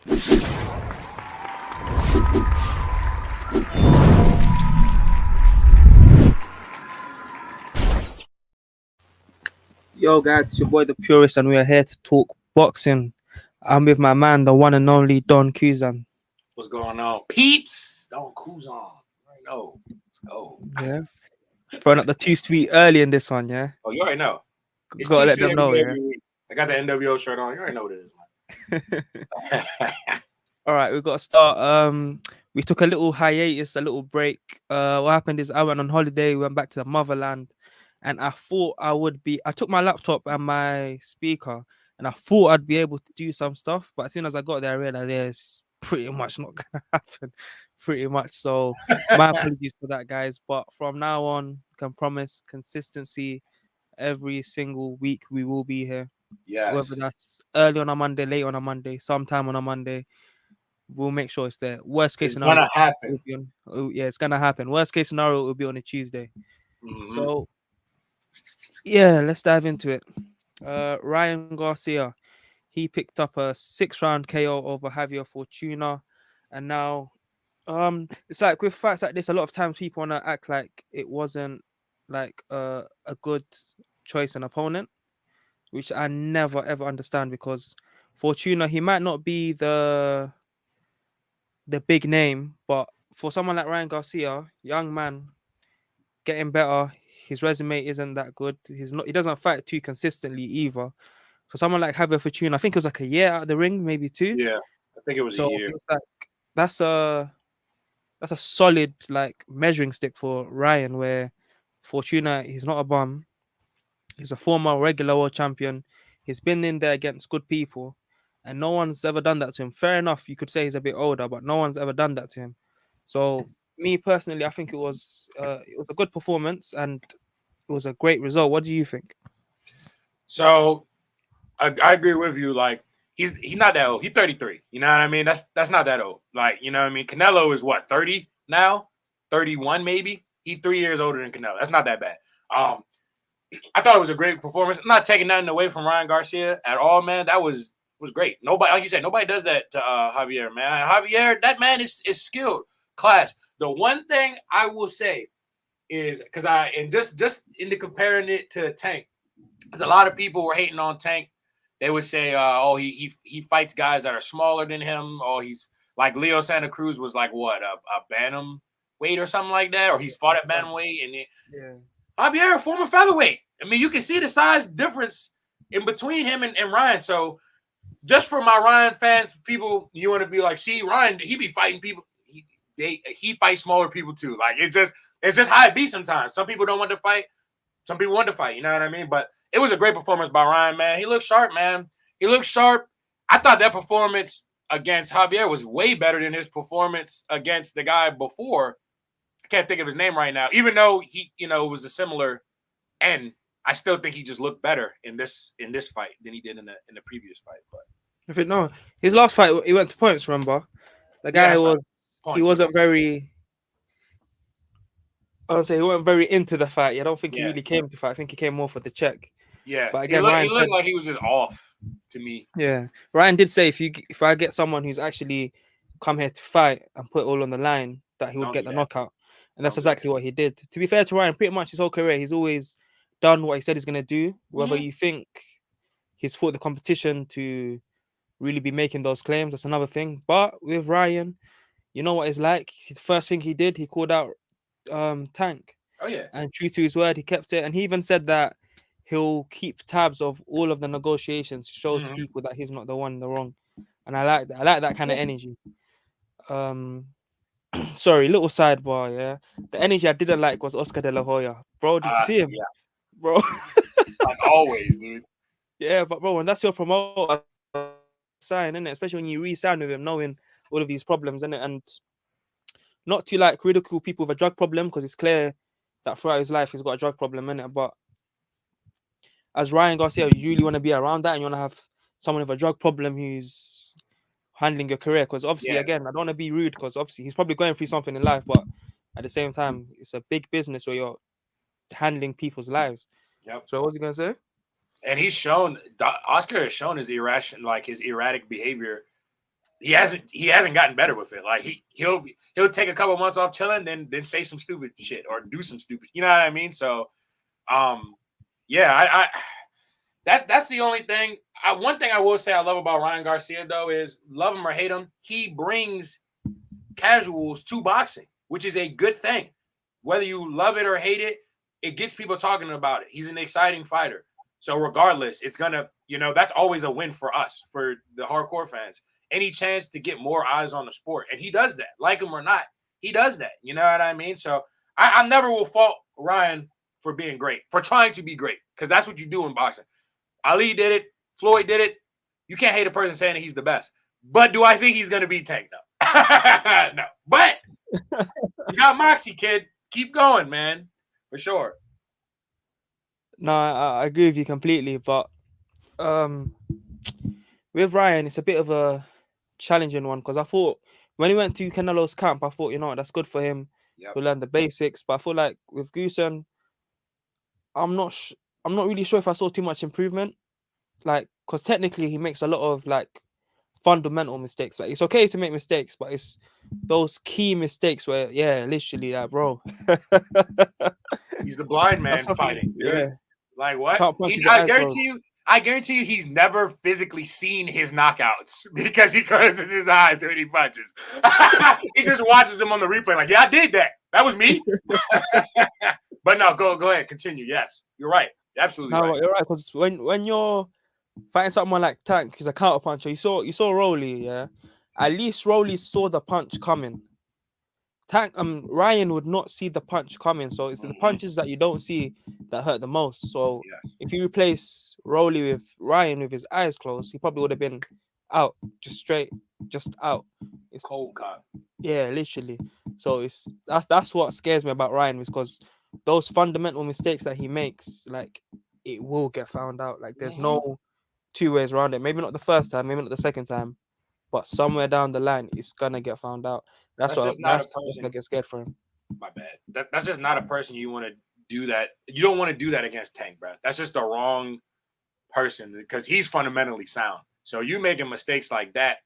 Yo, guys, it's your boy the Purist, and we are here to talk boxing. I'm with my man, the one and only Don Kuzan. What's going on, peeps? Don Kuzan. I know. Let's go. Yeah, throwing up the too sweet early in this one. Yeah. Oh, you already know. It's Gotta let them know. Yeah. I got the NWO shirt on. You already know what it is, man. All right, we've got to start. We took a little hiatus, a little break. What happened is I went on holiday, went back to the motherland, and I thought I took my laptop and my speaker, and I thought I'd be able to do some stuff. But as soon as I got there, I realized it's pretty much not gonna happen. Pretty much. So my apologies for that, guys. But from now on, can promise consistency. Every single week we will be here. Yes. Whether that's early on a Monday, late on a Monday, sometime on a Monday, we'll make sure it's there. Worst case scenario, gonna happen. It's gonna happen. Worst case scenario, it will be on a Tuesday. Mm-hmm. So yeah, let's dive into it. Ryan Garcia, he picked up a 6-round KO over Javier Fortuna, and now it's like with fights like this, a lot of times people want to act like it wasn't like a good choice an opponent, which I never ever understand, because Fortuna, he might not be the big name, but for someone like Ryan Garcia, young man, getting better, his resume isn't that good. He doesn't fight too consistently either. So someone like Javier Fortuna, I think it was like a year out of the ring, maybe 2. Yeah, I think it was a year. It's like that's a solid like measuring stick for Ryan, where Fortuna, he's not a bum. He's a former regular world champion. He's been in there against good people, and no one's ever done that to him. Fair enough, you could say he's a bit older, but no one's ever done that to him. So me personally, I think it was a good performance and it was a great result. What do you think? So I agree with you. Like he's not that old. He's 33. You know what I mean? That's not that old. Like, you know what I mean? Canelo is what, 30 now? 31 maybe? He's 3 years older than Canelo. That's not that bad. I thought it was a great performance. I'm not taking nothing away from Ryan Garcia at all, man. That was great. Nobody, like you said, nobody does that to Javier, man. Javier, that man is skilled, class. The one thing I will say is, because just into comparing it to Tank, because a lot of people were hating on Tank. They would say, oh, he fights guys that are smaller than him. Oh, he's like Leo Santa Cruz was like what, a bantamweight or something like that, or he's fought at bantamweight, and yeah. Javier, a former featherweight. I mean, you can see the size difference in between him and Ryan. So just for my Ryan fans, people, you want to be like, see, Ryan, he be fighting people. He fights smaller people too. Like it's just how it be sometimes. Some people don't want to fight. Some people want to fight. You know what I mean? But it was a great performance by Ryan, man. He looked sharp, man. He looked sharp. I thought that performance against Javier was way better than his performance against the guy before. I can't think of his name right now. Even though he, it was a similar end, I still think he just looked better in this fight than he did in the previous fight. But I think no, his last fight he went to points. Remember, the guy he wasn't very. I would say he wasn't very into the fight. I don't think he really came to fight. I think he came more for the check. Yeah, but again, he looked like he was just off to me. Yeah, Ryan did say if I get someone who's actually come here to fight and put it all on the line, that he would get the knockout. And that's exactly what he did. To be fair to Ryan, pretty much his whole career, he's always done what he said he's going to do. Whether you think he's fought the competition to really be making those claims, that's another thing. But with Ryan, you know what it's like. The first thing he did, he called out Tank. Oh, yeah. And true to his word, he kept it. And he even said that he'll keep tabs of all of the negotiations, show to people that he's not the one in the wrong. And I like that. I like that kind of energy. Sorry, little sidebar, yeah. The energy I didn't like was Oscar De La Hoya. Bro, did you see him? Yeah. Bro. Like always, dude. Yeah, but bro, when that's your promoter sign, innit? Especially when you re-sign with him, knowing all of these problems, innit? And not to like ridicule people with a drug problem, because it's clear that throughout his life he's got a drug problem, innit? But as Ryan Garcia, you really want to be around that, and you want to have someone with a drug problem who's handling your career, because obviously, again, I don't want to be rude, because obviously he's probably going through something in life, but at the same time, it's a big business where you're handling people's lives. Yep. So what was he gonna say? And Oscar has shown his erratic behavior he hasn't gotten better with it. Like he'll take a couple months off chilling, then say some stupid shit or do some stupid. You know what I mean? So, um, yeah, that's the only thing. One thing I will say I love about Ryan Garcia though is love him or hate him, he brings casuals to boxing, which is a good thing. Whether you love it or hate it, it gets people talking about it. He's an exciting fighter. So regardless, it's gonna, that's always a win for us, for the hardcore fans. Any chance to get more eyes on the sport. And he does that. Like him or not, he does that. You know what I mean? So I never will fault Ryan for being great, for trying to be great, because that's what you do in boxing. Ali did it. Floyd did it. You can't hate a person saying that he's the best. But do I think he's going to beat Tank? No. No. But you got Moxie, kid. Keep going, man. For sure. No, I agree with you completely. But with Ryan, it's a bit of a challenging one because I thought when he went to Canelo's camp, I thought, that's good for him. Yep. He'll learn the basics. But I feel like with Kuzan, I'm not really sure if I saw too much improvement. Like, because technically he makes a lot of like fundamental mistakes. Like, it's okay to make mistakes, but it's those key mistakes where, literally, bro. He's the blind man fighting. Yeah. Like what? I guarantee you he's never physically seen his knockouts because he closes his eyes when he punches. He just watches him on the replay like, yeah, I did that. That was me. But no, go ahead. Continue. Yes, you're right. Absolutely right. You're right, because when you're fighting someone like Tank, who's a counter puncher, you saw Rowley, yeah. At least Rowley saw the punch coming. Ryan would not see the punch coming, so it's the punches that you don't see that hurt the most. So if you replace Rowley with Ryan with his eyes closed, he probably would have been out, just out. It's cold cut. Yeah, literally. So that's what scares me about Ryan, because those fundamental mistakes that he makes, like, it will get found out. Like, there's no two ways around it. Maybe not the first time, maybe not the second time, but somewhere down the line, it's gonna get found out. That's what I get scared for him. My bad. That's just not a person you want to do that. You don't want to do that against Tank, bro. That's just the wrong person because he's fundamentally sound. So you making mistakes like that,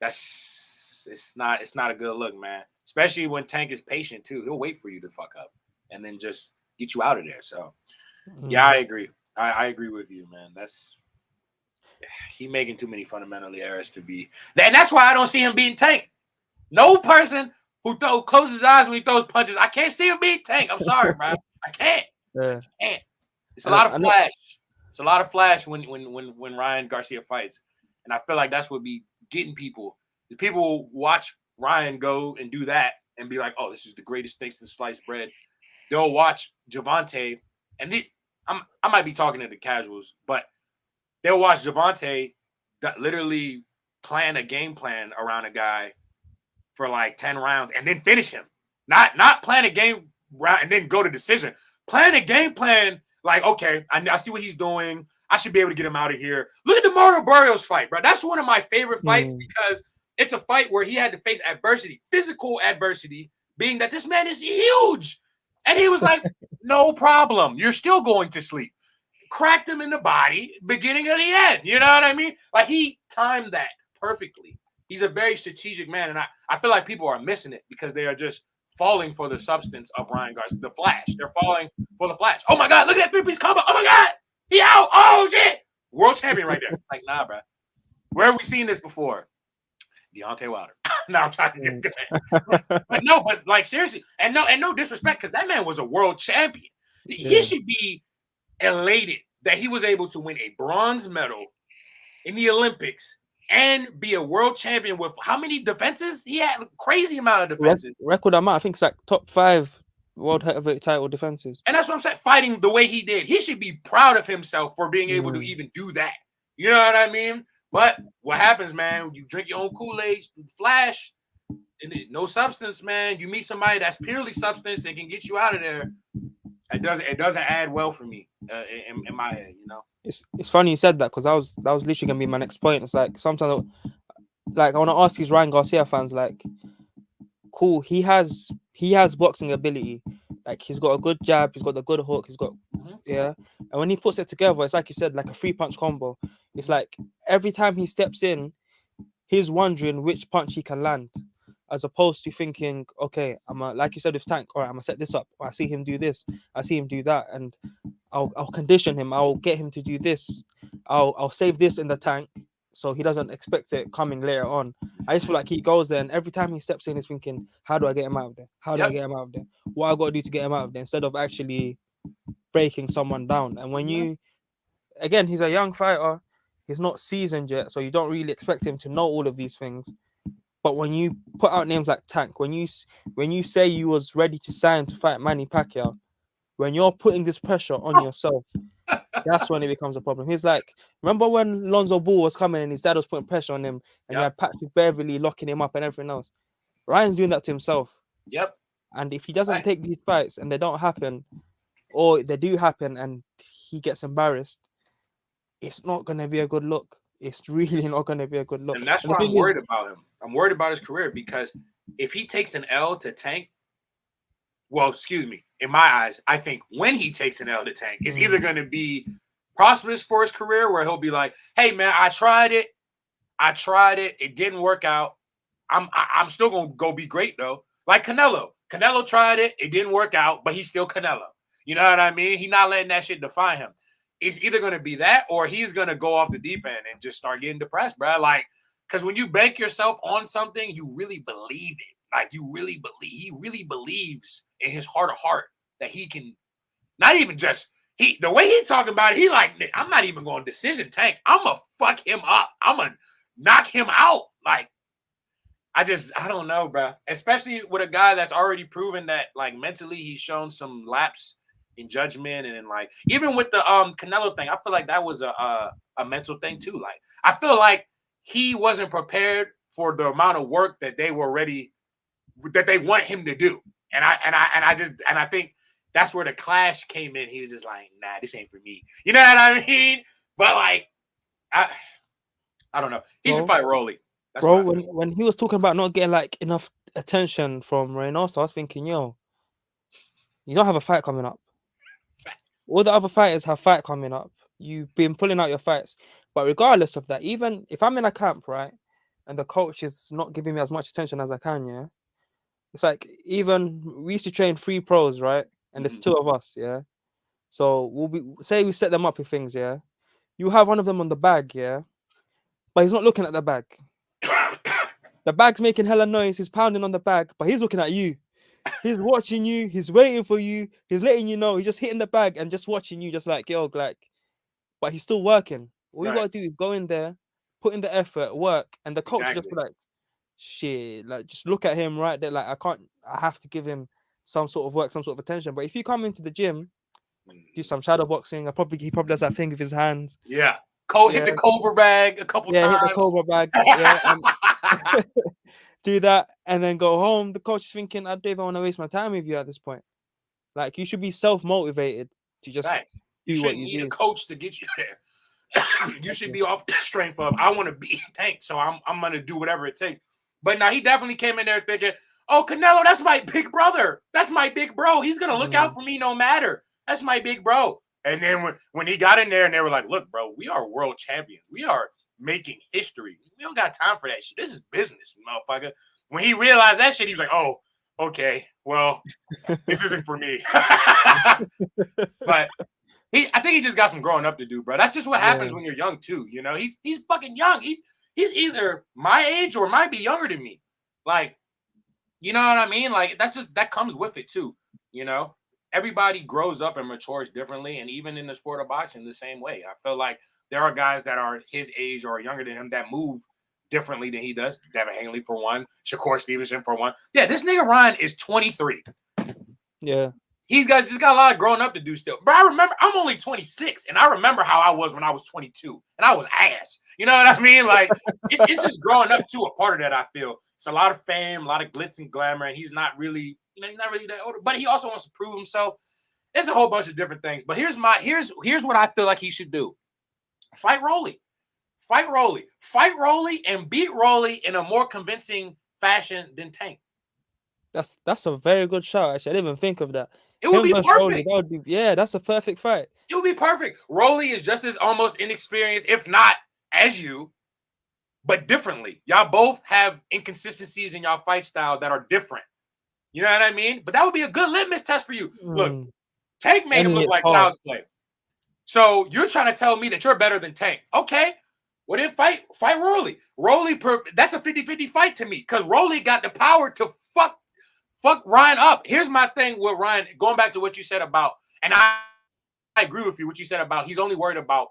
it's not a good look, man. Especially when Tank is patient too. He'll wait for you to fuck up and then just get you out of there. So yeah, I agree. I agree with you, man. He making too many fundamental errors to be. And that's why I don't see him beating Tank. No person who closes his eyes when he throws punches, I can't see him beat Tank. I'm sorry, bro. I can't. Yeah. I can't. It's a lot of flash. It's a lot of flash when Ryan Garcia fights. And I feel like that's what be getting people. The people watch Ryan go and do that and be like, oh, this is the greatest thing since sliced bread. They'll watch Javante, and I might be talking to the casuals, but they'll watch Javante that literally plan a game plan around a guy for like 10 rounds and then finish him. Not plan a game round and then go to decision. Plan a game plan like, okay, I see what he's doing. I should be able to get him out of here. Look at the Mario Barrios fight, bro. That's one of my favorite fights because it's a fight where he had to face adversity, physical adversity, being that this man is huge. And he was like, no problem. You're still going to sleep. Cracked him in the body, beginning of the end. You know what I mean? Like, he timed that perfectly. He's a very strategic man, and I feel like people are missing it because they are just falling for the substance of Ryan Garcia, the flash. They're falling for the flash. Oh, my God, look at that three-piece combo. Oh, my God, he out. Oh, shit. World champion right there. Like, nah, bro. Where have we seen this before? Deontay Wilder. No, I'm trying to get good. But like, seriously, and no disrespect, because that man was a world champion. He should be elated that he was able to win a bronze medal in the Olympics and be a world champion with how many defenses? He had a crazy amount of defenses. Record amount. I think it's like top 5 world heavyweight title defenses. And that's what I'm saying. Fighting the way he did. He should be proud of himself for being able to even do that. You know what I mean? But what happens, man, you drink your own Kool-Aid, flash, and no substance, man. You meet somebody that's purely substance and can get you out of there. It doesn't add well for me in my head, you know. It's funny you said that because that was literally gonna be my next point. It's like sometimes, like, I want to ask these Ryan Garcia fans, like, cool, he has boxing ability, like he's got a good jab, he's got the good hook, he's got and when he puts it together, it's like you said, like a 3-punch combo. It's like every time he steps in, he's wondering which punch he can land, as opposed to thinking, okay, like you said with Tank, all right, I'm gonna set this up. I see him do this, I see him do that, and I'll condition him. I'll get him to do this. I'll save this in the tank so he doesn't expect it coming later on. I just feel like he goes there and every time he steps in, he's thinking, how do I get him out of there? How do I Yep. get him out of there? What I got to do to get him out of there, instead of actually breaking someone down. And when Mhm. again, he's a young fighter. He's not seasoned yet, so you don't really expect him to know all of these things. But when you put out names like Tank, when you say you was ready to sign to fight Manny Pacquiao, when you're putting this pressure on yourself, that's when it becomes a problem. He's like, remember when Lonzo Ball was coming and his dad was putting pressure on him, and you Yep. had Patrick Beverly locking him up and everything else. Ryan's doing that to himself. Yep. And if he doesn't Right. take these fights and they don't happen, or they do happen and he gets embarrassed, it's not gonna be a good look. It's really not gonna be a good look. And that's And the why I'm thing is, worried about him. I'm worried about his career because if he takes an L to Tank, well, excuse me, in my eyes, I think when he takes an L to Tank, it's either going to be prosperous for his career where he'll be like, hey, man, I tried it. It didn't work out. I'm still going to go be great, though. Like Canelo. Canelo tried it. It didn't work out, but he's still Canelo. You know what I mean? He's not letting that shit define him. It's either going to be that or he's going to go off the deep end and just start getting depressed, bro. Like, because when you bank yourself on something, you really believe it. Like, he really believes in his heart of heart that he can, not even just, the way he's talking about it, he like, I'm not even going to decision Tank. I'm going to fuck him up. I'm going to knock him out. Like, I don't know, bro. Especially with a guy that's already proven that, like, mentally he's shown some lapse in judgment, and then, like, even with the Canelo thing, I feel like that was a mental thing too. Like, I feel like he wasn't prepared for the amount of work that they want him to do, and I think that's where the clash came in. He was just like, nah, this ain't for me. You know what I mean? But like, I don't know. He should fight Rolly. That's bro, what I feel. when he was talking about not getting like enough attention from Reynoso, I was thinking, yo, you don't have a fight coming up. All the other fighters have fight coming up. You've been pulling out your fights. But regardless of that, even if I'm in a camp, right, and the coach is not giving me as much attention as I can, yeah, it's like, even we used to train 3 pros, right? And there's 2 of us, yeah. So we set them up with things, yeah. You have one of them on the bag, yeah, but he's not looking at the bag. The bag's making hella noise. He's pounding on the bag, but he's looking at you. He's watching you. He's waiting for you. He's letting you know. He's just hitting the bag and just watching you, just like, yo, like. But he's still working. All you gotta do is go in there, put in the effort, work, and the coach just be like, shit, like, just look at him right there. Like, I have to give him some sort of work, some sort of attention. But if you come into the gym, do some shadow boxing, he probably does that thing with his hands. Yeah. Hit the Cobra bag a couple times. Yeah, hit the Cobra bag. Yeah, and do that and then go home. The coach is thinking, I don't even want to waste my time with you at this point. Like, you should be self-motivated to just do what you need do. a coach to get you there. You should be off the strength of, I want to be Tank, so I'm going to do whatever it takes. But now he definitely came in there thinking, oh, Canelo, that's my big brother. That's my big bro. He's going to look out for me no matter. That's my big bro. And then when he got in there and they were like, look, bro, we are world champions. We are making history. We don't got time for that shit. This is business, motherfucker. When he realized that shit, he was like, oh, okay, well, this isn't for me. But I think he just got some growing up to do, bro. That's just what happens when you're young too. You know, he's fucking young. He's either my age or might be younger than me. Like, you know what I mean? Like, that comes with it too. You know, everybody grows up and matures differently, and even in the sport of boxing, the same way. I feel like there are guys that are his age or younger than him that move differently than he does. Devin Haney for one, Shakur Stevenson for one. Yeah, this nigga Ryan is 23. Yeah. He's just got a lot of growing up to do still. But I remember, I'm only 26, and I remember how I was when I was 22, and I was ass. You know what I mean? Like, it's just growing up to a part of that, I feel. It's a lot of fame, a lot of glitz and glamour, and he's not really that older. But he also wants to prove himself. There's a whole bunch of different things. But here's what I feel like he should do. Fight Rolly. Fight Rolly and beat Rolly in a more convincing fashion than Tank. That's a very good shout, actually. I didn't even think of that. It would be perfect. Rolly, that's a perfect fight. It would be perfect. Rolly is just as almost inexperienced, if not as you. but differently. Y'all both have inconsistencies in y'all fight style that are different. You know what I mean? But that would be a good litmus test for you. Look, Tank made him Enemy look it's like hard. Cloud's play. So you're trying to tell me that you're better than Tank. Okay. Well, then fight Rolly. That's a 50-50 fight to me because Rolly got the power to fuck Ryan up. Here's my thing with Ryan, going back to what you said about, and I agree with you, what you said about he's only worried about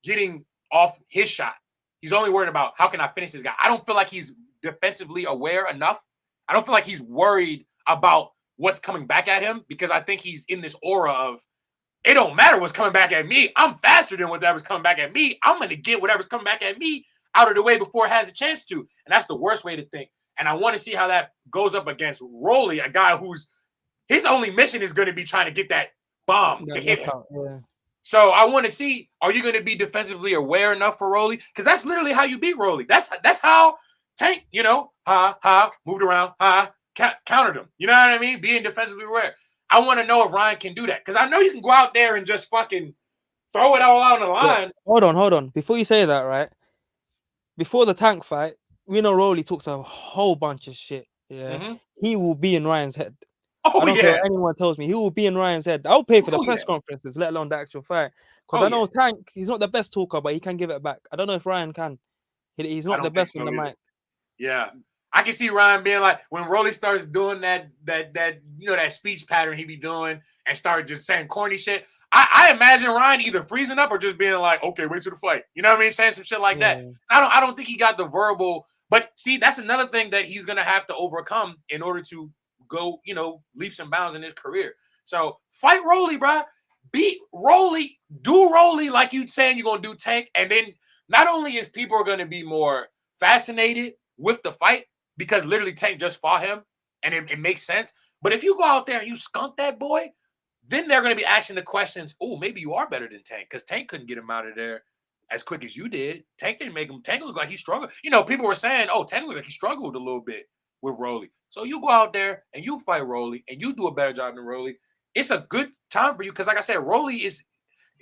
getting off his shot. He's only worried about how can I finish this guy. I don't feel like he's defensively aware enough. I don't feel like he's worried about what's coming back at him because I think he's in this aura of it don't matter what's coming back at me. I'm faster than whatever's coming back at me. I'm going to get whatever's coming back at me out of the way before it has a chance to. And that's the worst way to think. And I want to see how that goes up against Rolly, a guy who's his only mission is going to be trying to get that bomb to hit him. Yeah. So I want to see, are you going to be defensively aware enough for Rolly? Because that's literally how you beat Rolly. That's how Tank, moved around, countered him. You know what I mean? Being defensively aware. I want to know if Ryan can do that. Because I know you can go out there and just fucking throw it all out on the line. Yeah. Hold on. Before you say that, right? Before the Tank fight, we know Rolly talks a whole bunch of shit. Yeah. Mm-hmm. He will be in Ryan's head. I don't care what anyone tells me. He will be in Ryan's head. I'll pay for the press conferences, let alone the actual fight. Because I know Tank, he's not the best talker, but he can give it back. I don't know if Ryan can. He's not the best on the mic. Yeah. I can see Ryan being like, when Rolly starts doing that speech pattern he be doing and start just saying corny shit, I imagine Ryan either freezing up or just being like, okay, wait till the fight. You know what I mean? Saying some shit like that. I don't think he got the verbal, but see, that's another thing that he's going to have to overcome in order to go, leaps and bounds in his career. So fight Rolly, bro. Beat Rolly. Do Rolly like you saying you're going to do Tank. And then not only is people going to be more fascinated with the fight because literally Tank just fought him and it makes sense. But if you go out there and you skunk that boy, then they're going to be asking the questions, oh, maybe you are better than Tank because Tank couldn't get him out of there as quick as you did. Tank didn't make him. Tank looked like he struggled. People were saying, oh, Tank looked like he struggled a little bit with Rolly. So you go out there and you fight Rolly and you do a better job than Rolly. It's a good time for you because, like I said, Rolly is,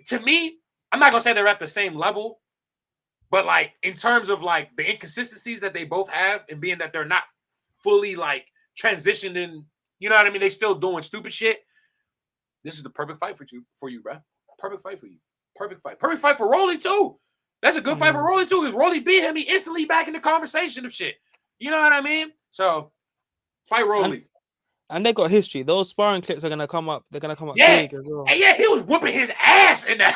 to me, I'm not going to say they're at the same level, but like in terms of like the inconsistencies that they both have and being that they're not fully like transitioned in, you know what I mean? They still doing stupid shit. This is the perfect fight for you, bro. Perfect fight for you. Perfect fight for Rolly too. That's a good fight for Rolly too because Rolly beat him. He instantly back in the conversation of shit. You know what I mean? So fight Rolly. And they got history. Those sparring clips are gonna come up. They're gonna come up big as well. And he was whooping his ass in that.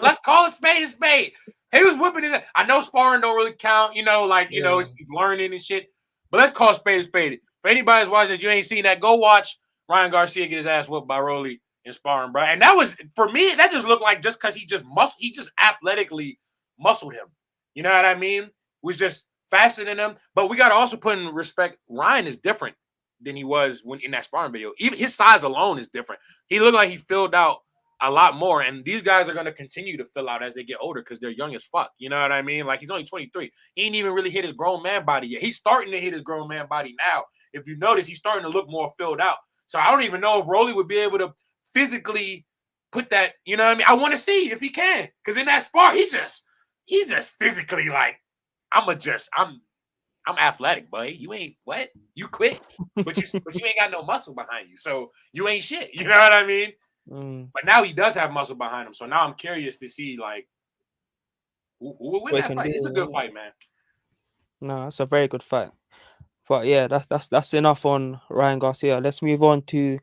let's call it spade a spade. He was whooping his ass. I know sparring don't really count. It's learning and shit. But let's call it spade a spade. For anybody who's watching, you ain't seen that, go watch Ryan Garcia get his ass whooped by Rolly in sparring, bro. And that was, for me, that just looked like just because he just athletically muscled him. You know what I mean? Was just faster than him. But we got to also put in respect, Ryan is different than he was when in that sparring video. Even his size alone is different. He looked like he filled out a lot more. And these guys are going to continue to fill out as they get older because they're young as fuck. You know what I mean? Like, he's only 23. He ain't even really hit his grown man body yet. He's starting to hit his grown man body now. If you notice, he's starting to look more filled out. So I don't even know if Rolly would be able to physically put that, you know what I mean? I want to see if he can. Because in that spar, he just physically like, I'm athletic, buddy. You ain't what? You quick, but you ain't got no muscle behind you, so you ain't shit. You know what I mean? But now he does have muscle behind him, so now I'm curious to see like who will win that fight. It's a good fight, man. No, it's a very good fight. But yeah, that's enough on Ryan Garcia. Let's move on to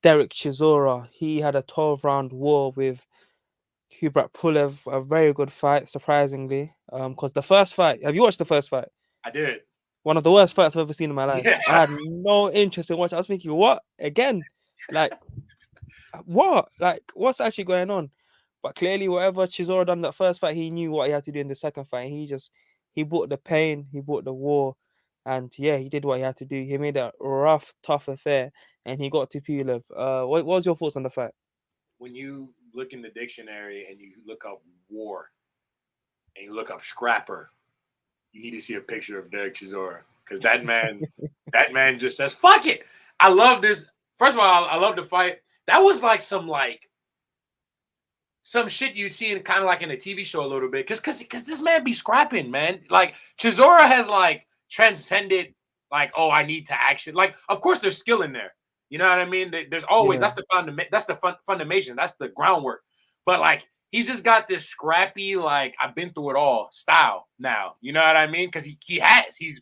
Derek Chisora. He had a 12-round war with Pulev. A very good fight, surprisingly. Because the first fight, have you watched the first fight? I did. One of the worst fights I've ever seen in my life. Yeah. I had no interest in watching. I was thinking, what? Again? Like, what? Like, what's actually going on? But clearly, whatever Chisora done that first fight, he knew what he had to do in the second fight. He brought the pain, he brought the war. And yeah, he did what he had to do. He made a rough, tough affair. And he got to Pulev. What was your thoughts on the fight? When you look in the dictionary and you look up war and you look up scrapper, you need to see a picture of Derek Chisora because that man just says, fuck it. I love this. First of all, I love the fight. That was like some like some shit you see in kind of like in a TV show a little bit, because this man be scrapping, man. Like Chisora has like transcended like, oh, I need to action. Like, of course, there's skill in there. You know what I mean? There's always Yeah. that's the fundamentation, that's the groundwork. But like, he's just got this scrappy, like I've been through it all style now. You know what I mean? Because he has he's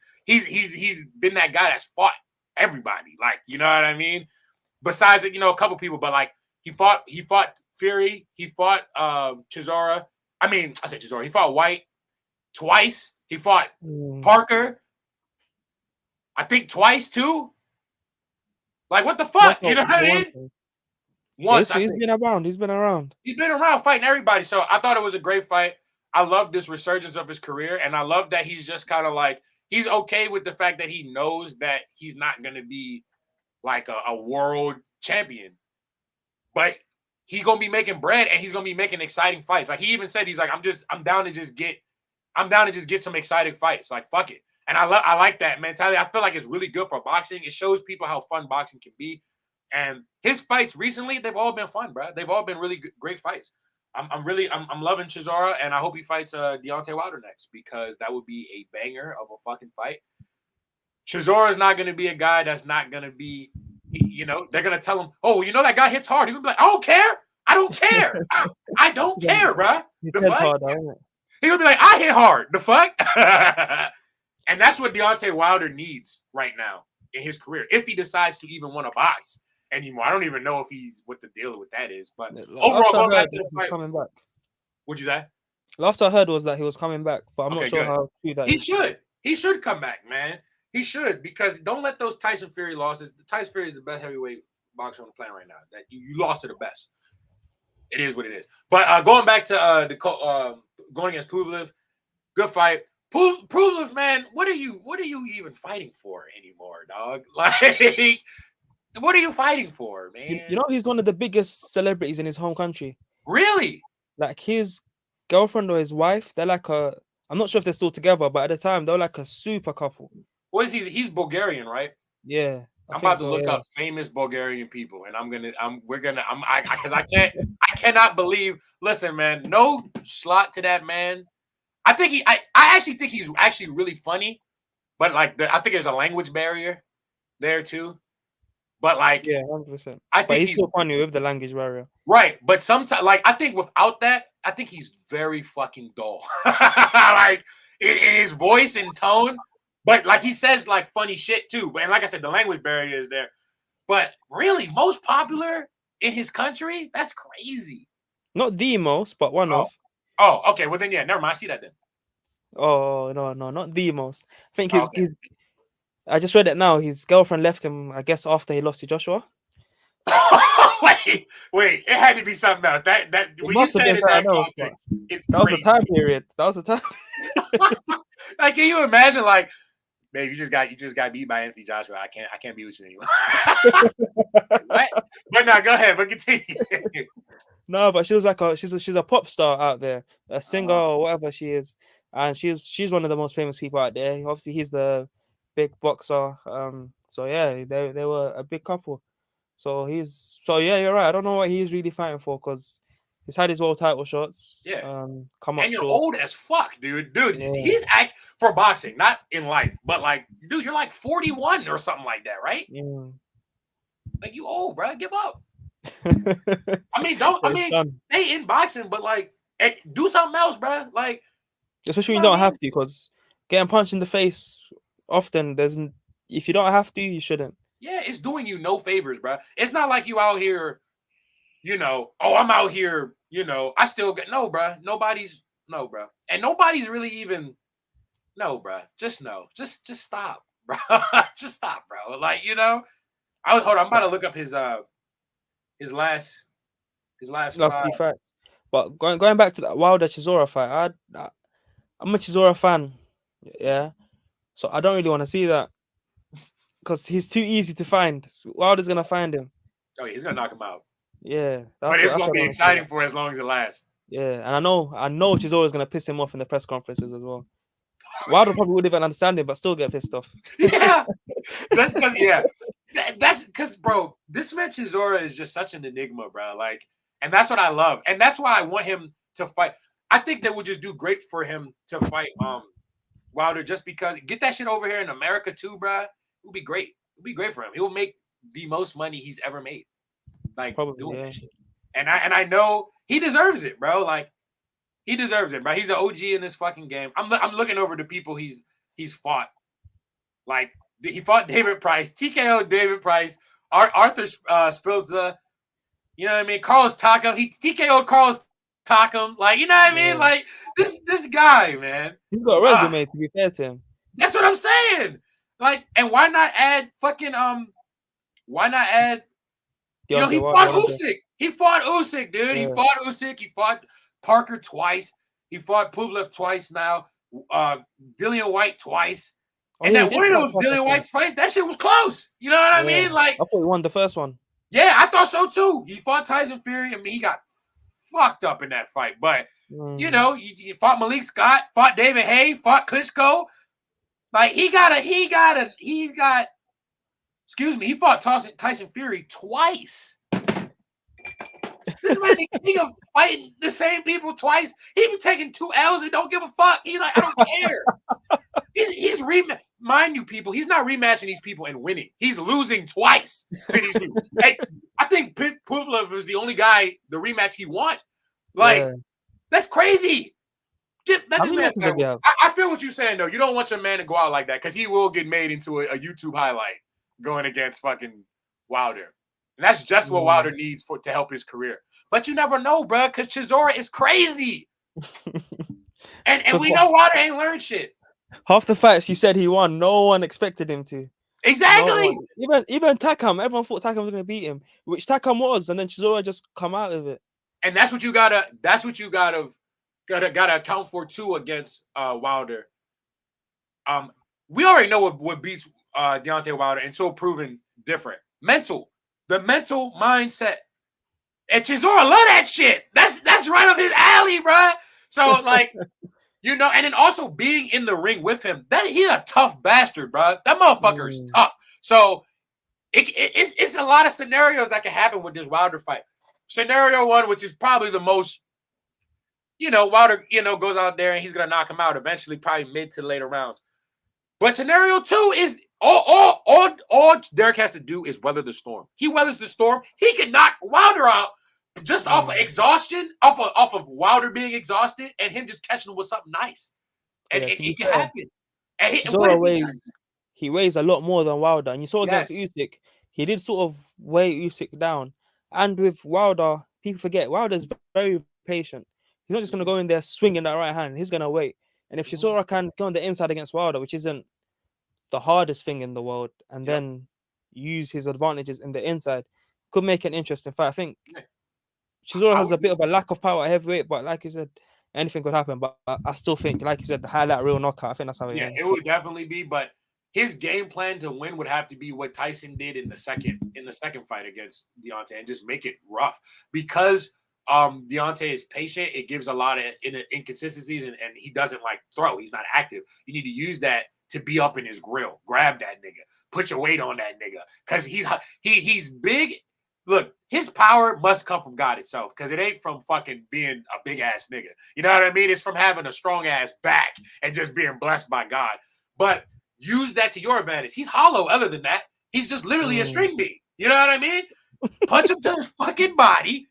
been that guy that's fought everybody. Like, you know what I mean? Besides, you know, a couple people, but like he fought Fury, he fought Chisora. I mean, I said Chisora. He fought White twice. He fought Parker, I think twice too. Like, what the fuck? You know what I mean? Once, he's been around. He's been around. He's been around fighting everybody. So I thought it was a great fight. I love this resurgence of his career, and I love that he's just kind of like, he's okay with the fact that he knows that he's not going to be like a world champion, but he's gonna be making bread and he's gonna be making exciting fights. Like, he even said, he's like, I'm down to just get some exciting fights. Like, fuck it. And I like that mentality. I feel like it's really good for boxing. It shows people how fun boxing can be. And his fights recently, they've all been fun, bro. They've all been really great fights. I'm loving Chisora, and I hope he fights Deontay Wilder next, because that would be a banger of a fucking fight. Chisora is not going to be a guy that's not going to be, you know, they're going to tell him, oh, you know, that guy hits hard. He's going to be like, I don't care. I don't care. I don't care, bro. He hits hard, isn't it? He's going to be like, I hit hard. The fuck? And that's what Deontay Wilder needs right now in his career, if he decides to even want to box anymore. I don't even know if he's what the deal with that is. But overall, going back to the fight, coming back. What'd you say? Last I heard was that he was coming back, but I'm not sure how true that is. He should come back, man. He should, because don't let those Tyson Fury losses. Tyson Fury is the best heavyweight boxer on the planet right now. That you lost to the best. It is what it is. But going back to going against Pulev, good fight. Pulev, man, what are you even fighting for anymore, dog? Like, what are you fighting for, man? You know, he's one of the biggest celebrities in his home country. Really? Like, his girlfriend or his wife, they're like I'm not sure if they're still together, but at the time they were like a super couple. What is he? He's Bulgarian, right? Yeah. I'm about to look up famous Bulgarian people, and I cannot believe. Listen, man, no slot to that man. I actually think he's actually really funny, but like I think there's a language barrier there too. But like, yeah, 100%. But he's still funny with the language barrier, right? But sometimes, like, I think without that, I think he's very fucking dull, like in his voice and tone. But like, he says like funny shit too. And like I said, the language barrier is there. But really, most popular in his country? That's crazy. Not the most, but one of. Oh, okay. Well then, yeah, never mind. I see that then. Oh no, not the most. I think his I just read it now. His girlfriend left him, I guess, after he lost to Joshua. wait! It had to be something else. That when you said it in that context, that was the time period. That was the time. Like, can you imagine? Like, babe, you just got beat by Anthony Joshua. I can't be with you anymore. What? But no, go ahead. But continue. No, but she was like she's a pop star out there, a singer or whatever she is, and she's one of the most famous people out there. Obviously, he's the big boxer. So yeah, they were a big couple. So yeah, you're right. I don't know what he's really fighting for, because he's had his world title shots. Yeah. Come up and you're short. old as fuck, dude. Yeah. He's actually, for boxing, not in life, but like, dude, you're like 41 or something like that, right? Yeah. Like, you old, bro. Give up. Stay in boxing, but like, do something else, bro. Like, especially when you don't have to, because getting punched in the face often, if you don't have to, you shouldn't. Yeah, it's doing you no favors, bro. It's not like you out here, you know, oh, I'm out here, you know, I still get no, bro. Bro. And nobody's really even, no, bro. Just stop, bro. Just stop, bro. Like, you know, I'm about to look up his last fight. But going back to that Wilder Chisora fight, I'm a Chisora fan, yeah. So I don't really want to see that, because he's too easy to find. Wilder's gonna find him. Oh, yeah, he's gonna knock him out. Yeah, but it's gonna be exciting for as long as it lasts. Yeah, and I know Chisora's gonna piss him off in the press conferences as well. Wilder probably wouldn't even understand it, but still get pissed off. Yeah, that's because bro, this man Chisora is just such an enigma, bro. Like, And that's what I love. And that's why I want him to fight. I think that would just do great for him to fight Wilder, just because get that shit over here in America too, bro. It would be great. It would be great for him. He will make the most money he's ever made. Like doing that shit. And I know he deserves it, bro. Like he deserves it, bro. He's an OG in this fucking game. I'm looking over the people he's fought. Like he fought David Price, TKO David Price, Arthur Spilza. You know what I mean? Carlos Takam. He TKO'd Carlos Takam. Like, you know what I mean? Like this guy, man. He's got a resume, to be fair to him. That's what I'm saying. Like, and why not add fucking why not add he fought Usyk. He fought Usyk, dude. Yeah. He fought Usyk. He fought Parker twice. He fought Pulev twice now. Dillian White twice. And then one of those Dillian White's fights, that shit was close. You know what I mean? Like, I thought he won the first one. Yeah, I thought so too. He fought Tyson Fury. I mean, he got fucked up in that fight. But you know, he fought Malik Scott, fought David Haye, fought Klitschko. Like he fought Tyson Fury twice. This man is king of fighting the same people twice. He be taking 2 L's and don't give a fuck. He's like, I don't care. He's mind you, people, he's not rematching these people and winning. He's losing twice to these people. Hey, I think Pulev was the only guy, the rematch he won. Like, that's crazy. I feel what you're saying, though. You don't want your man to go out like that because he will get made into a YouTube highlight going against fucking Wilder. And that's just what Wilder needs to help his career. But you never know, bro, because Chisora is crazy. and we know Wilder ain't learned shit. Half the fights you said he won, no one expected him to. Exactly. No even Takam, everyone thought Takam was going to beat him, which Takam was, and then Chisora just come out of it. And that's what you gotta account for too against Wilder. We already know what beats Deontay Wilder, and so proven different. The mental mindset. And Chisora love that shit. That's right up his alley, bro. So like, you know, and then also being in the ring with him, he's a tough bastard, bro. That motherfucker is tough. So it's a lot of scenarios that can happen with this Wilder fight. Scenario one, which is probably the most, you know, Wilder, you know, goes out there and he's gonna knock him out eventually, probably mid to later rounds. But scenario two is all Derek has to do is weather the storm. He weathers the storm. He can knock Wilder out just off of exhaustion, off of Wilder being exhausted, and him just catching him with something nice. And it can happen. And he weighs a lot more than Wilder. And you saw against Usyk, he did sort of weigh Usyk down. And with Wilder, people forget Wilder's very patient. He's not just going to go in there swinging that right hand. He's going to wait. And if Chisora can go on the inside against Wilder, which isn't the hardest thing in the world, and then use his advantages in the inside, could make an interesting fight. I think Chisora has a bit of a lack of power at heavyweight, but like you said, anything could happen. But I still think, like you said, the highlight real knockout. I think that's how it ends. It would definitely be. But his game plan to win would have to be what Tyson did in the second fight against Deontay, and just make it rough. Because Deontay is patient, it gives a lot of inconsistencies, and he doesn't like throw. He's not active. You need to use that to be up in his grill. Grab that nigga. Put your weight on that nigga. Because he's big. Look, his power must come from God itself, because it ain't from fucking being a big ass nigga. You know what I mean? It's from having a strong ass back and just being blessed by God. But use that to your advantage. He's hollow other than that. He's just literally a string bean. You know what I mean? Punch him to his fucking body.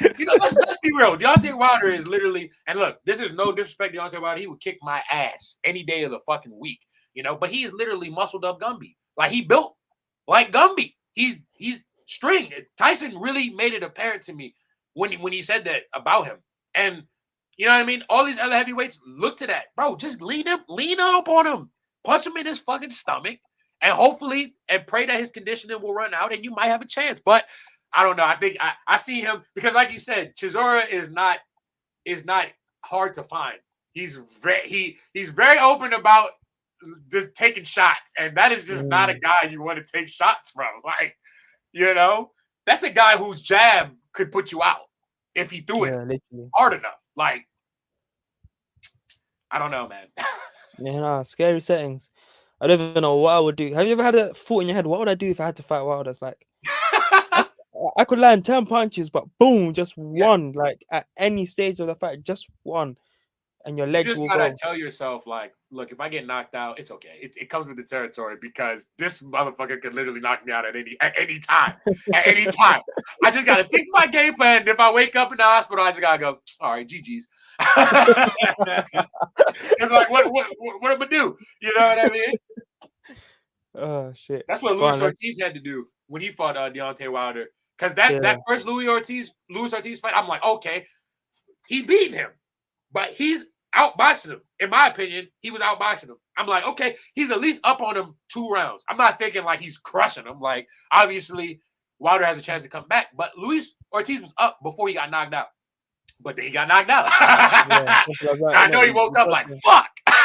Let's be real. Deontay Wilder is literally, and look, this is no disrespect to Deontay Wilder. He would kick my ass any day of the fucking week, you know, but he is literally muscled up Gumby. Like, he built like Gumby. He's string. Tyson really made it apparent to me when he said that about him. And you know what I mean? All these other heavyweights look to that. Bro, just lean up on him. Punch him in his fucking stomach, and hopefully, and pray that his conditioning will run out and you might have a chance. But I don't know. I think I see him, because like you said, Chisora is not hard to find. He's very open about just taking shots, and that is just not a guy you want to take shots from. Like, you know, that's a guy whose jab could put you out if he threw it hard enough. Like, I don't know, man. Scary settings. I don't even know what I would do. Have you ever had a thought in your head? What would I do if I had to fight Wilder? It's like, I could land 10 punches, but boom, just Yeah. one. Like at any stage of the fight, just one, and your You legs just will gotta go. tell yourself, like, look, if I get knocked out, it's okay. It comes with the territory because this motherfucker could literally knock me out at any time. At any time. I just gotta stick to my game plan. And if I wake up in the hospital, I just gotta go, all right, GG's. It's like, what am I gonna do? You know what I mean? Oh shit. That's what Go on, Luis Ortiz had to do when he fought Deontay Wilder. Because that yeah. first Luis Ortiz fight, I'm like, okay, he beat him, but he's outboxing him. In my opinion, he was outboxing him. I'm like, okay, he's at least up on him 2 rounds. I'm not thinking like he's crushing him. Like, obviously, Wilder has a chance to come back, but Luis Ortiz was up before he got knocked out. But then he got knocked out. Yeah, I know he woke up like, fuck. I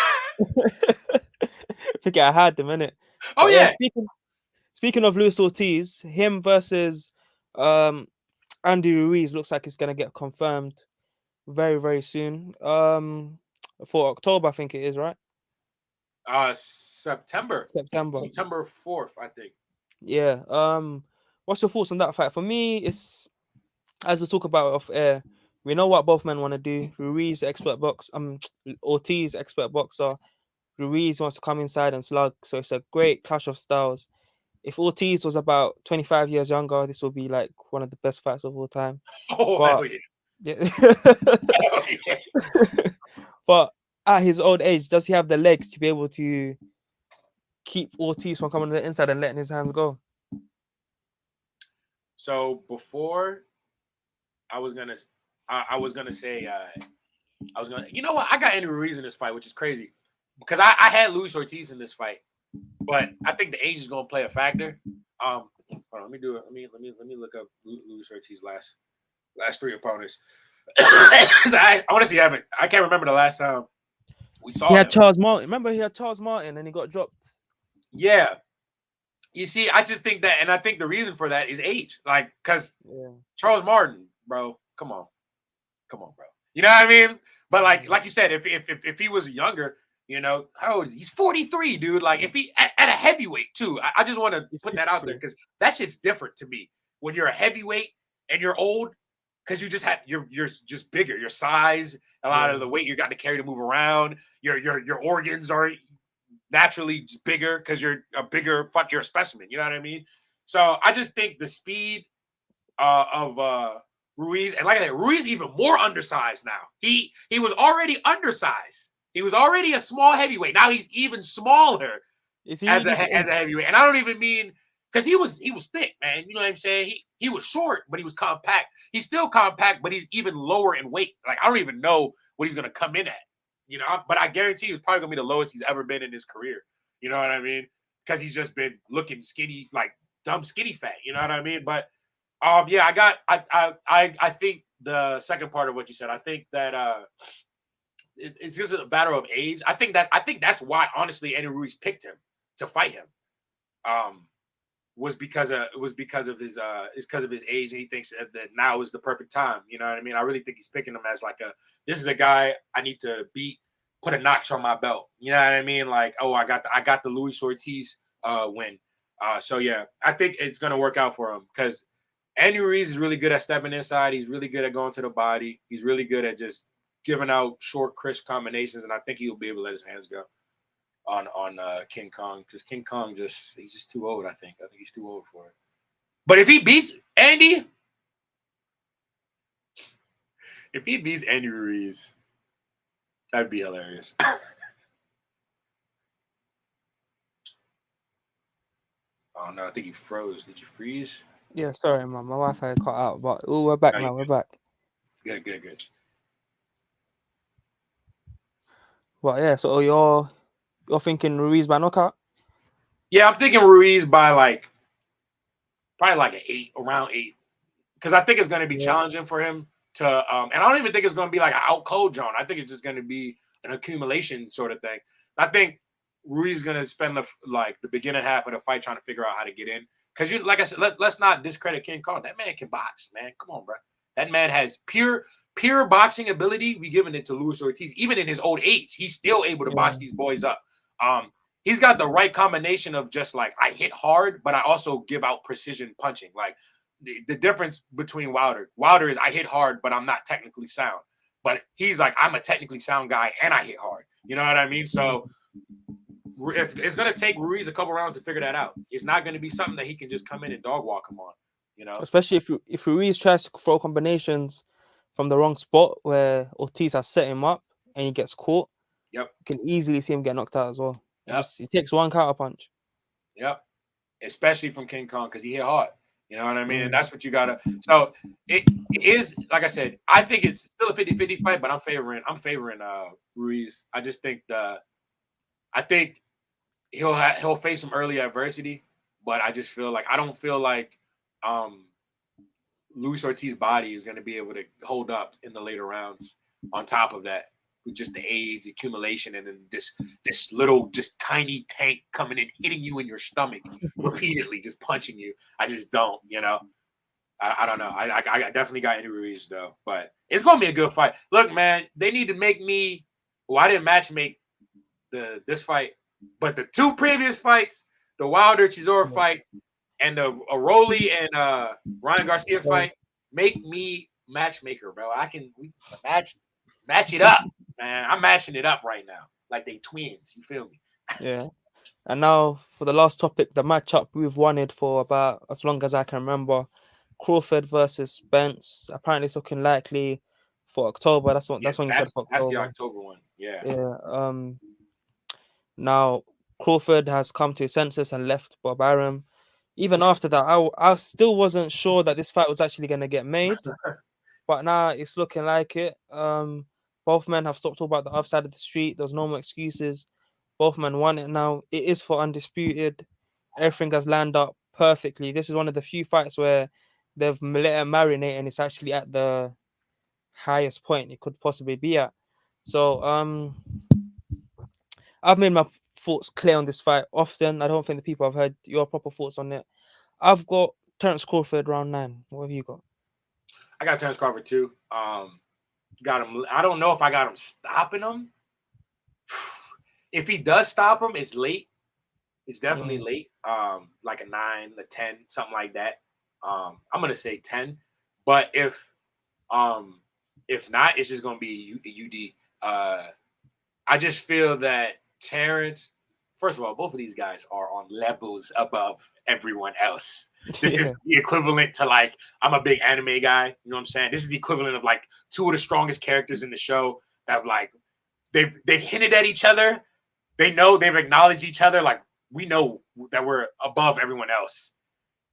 think I had them in it. Oh, yeah. Speaking of Luis Ortiz, him versus Andy Ruiz looks like it's gonna get confirmed very, very soon. For October, I think it is, right? September 4th, I think. Yeah. What's your thoughts on that fight? For me, it's as we talk about off air. We know what both men want to do. Ruiz, expert box. Ortiz, expert boxer. Ruiz wants to come inside and slug. So it's a great clash of styles. If Ortiz was about 25 years younger, this would be like one of the best fights of all time. Oh, But, hell yeah. yeah. Hell yeah. But at his old age, does he have the legs to be able to keep Ortiz from coming to the inside and letting his hands go? So before, I was gonna say, you know what? I got Andy Ruiz in this fight, which is crazy because I had Luis Ortiz in this fight, but I think the age is gonna play a factor. Hold on, let me do it. Let me look up Luis Ortiz's last 3 opponents. I honestly haven't. I can't remember the last time we saw. He had Charles Martin. Remember, he had Charles Martin and he got dropped. Yeah. You see, I just think that, and I think the reason for that is age. Like, because Charles Martin, bro, come on, bro. You know what I mean? But like you said, if he was younger, you know, how old is he? He's 43, dude. Like, if he at a heavyweight too, I just want to put that out there because that shit's different to me. When you're a heavyweight and you're old, because you're just bigger. Your size, a lot of the weight you got to carry to move around. Your organs are naturally bigger because you're a specimen. You know what I mean? So I just think the speed of Ruiz, and like I said, Ruiz even more undersized now. He was already undersized. He was already a small heavyweight. Now he's even smaller as a heavyweight. And I don't even mean because he was thick, man. You know what I'm saying? He was short, but he was compact. He's still compact, but he's even lower in weight. Like, I don't even know what he's gonna come in at. You know, but I guarantee he's probably gonna be the lowest he's ever been in his career. You know what I mean? Because he's just been looking skinny, like dumb skinny fat. You know what I mean? But yeah, I think the second part of what you said, I think that it's just a matter of age. I think that's why honestly Andy Ruiz picked him to fight him. Was because of his age, and he thinks that now is the perfect time. You know what I mean? I really think he's picking him as like this is a guy I need to beat, put a notch on my belt. You know what I mean? Like, oh, I got the Luis Ortiz win. So yeah, I think it's gonna work out for him because Andy Ruiz is really good at stepping inside. He's really good at going to the body. He's really good at just giving out short, crisp combinations, and I think he'll be able to let his hands go on King Kong because King Kong he's just too old. I think he's too old for it. But if he beats Andy Ruiz, that'd be hilarious. Oh no, I think you froze. Did you freeze? Yeah, sorry, man. My Wi-Fi cut out, but we're back now. We're back. Good. Well, yeah. So you're thinking Ruiz by knockout? Yeah, I'm thinking Ruiz by probably like around 8, because I think it's going to be challenging for him to. And I don't even think it's going to be like an out cold John. I think it's just going to be an accumulation sort of thing. I think Ruiz is going to spend the beginning half of the fight trying to figure out how to get in. Because like I said, let's not discredit King Kong. That man can box, man. Come on, bro. That man has pure boxing ability. We giving it to Luis Ortiz. Even in his old age, he's still able to box these boys up. He's got the right combination of just like I hit hard, but I also give out precision punching. Like the difference between Wilder is I hit hard, but I'm not technically sound. But he's like, I'm a technically sound guy and I hit hard. You know what I mean? So it's going to take Ruiz a couple rounds to figure that out. It's not going to be something that he can just come in and dog walk him on, you know? Especially if Ruiz tries to throw combinations from the wrong spot where Ortiz has set him up and he gets caught. Yep. You can easily see him get knocked out as well. Yep. He takes one counter punch. Yep. Especially from King Kong because he hit hard. You know what I mean? And that's what you got to. So it is, like I said, I think it's still a 50-50 fight, but I'm favoring Ruiz. I just think I think he'll face some early adversity, but I just feel like I don't feel like Luis Ortiz's body is going to be able to hold up in the later rounds. On top of that, with just the age accumulation and then this little just tiny tank coming in, hitting you in your stomach repeatedly, just punching you. I just don't, you know. I don't know. I definitely got Andy Ruiz though, but it's gonna be a good fight. Look, man, they need to make me. Well, I didn't match make this fight, but the two previous fights, the Wilder Chisora fight and the Aroli and Ryan Garcia fight, make me matchmaker, bro. We match it up, man. I'm matching it up right now, like they twins. You feel me? Yeah. And now for the last topic, the matchup we've wanted for about as long as I can remember. Crawford versus Spence. Apparently it's looking likely for October. That's when you said for October. That's the October one. Yeah. Yeah. Now Crawford has come to his senses and left Bob Arum. Even after that, I still wasn't sure that this fight was actually going to get made, but now it's looking like it. Both men have stopped talking about the other side of the street. There's no more excuses. Both men won it now. It is for undisputed. Everything has lined up perfectly. This is one of the few fights where they've let it marinate and it's actually at the highest point it could possibly be at. So I've made my thoughts clear on this fight often. I don't think the people have heard your proper thoughts on it. I've got Terence Crawford round 9. What have you got? I got Terence Crawford too. Got him. I don't know if I got him stopping him. If he does stop him, it's late. It's definitely late. Like a 9, a 10, something like that. I'm gonna say 10. But if not, it's just gonna be UD. I just feel that Terrence, first of all, both of these guys are on levels above everyone else. This is the equivalent to, like, I'm a big anime guy. You know what I'm saying? This is the equivalent of like two of the strongest characters in the show that have, like, they've hinted at each other. They know, they've acknowledged each other. Like, we know that we're above everyone else.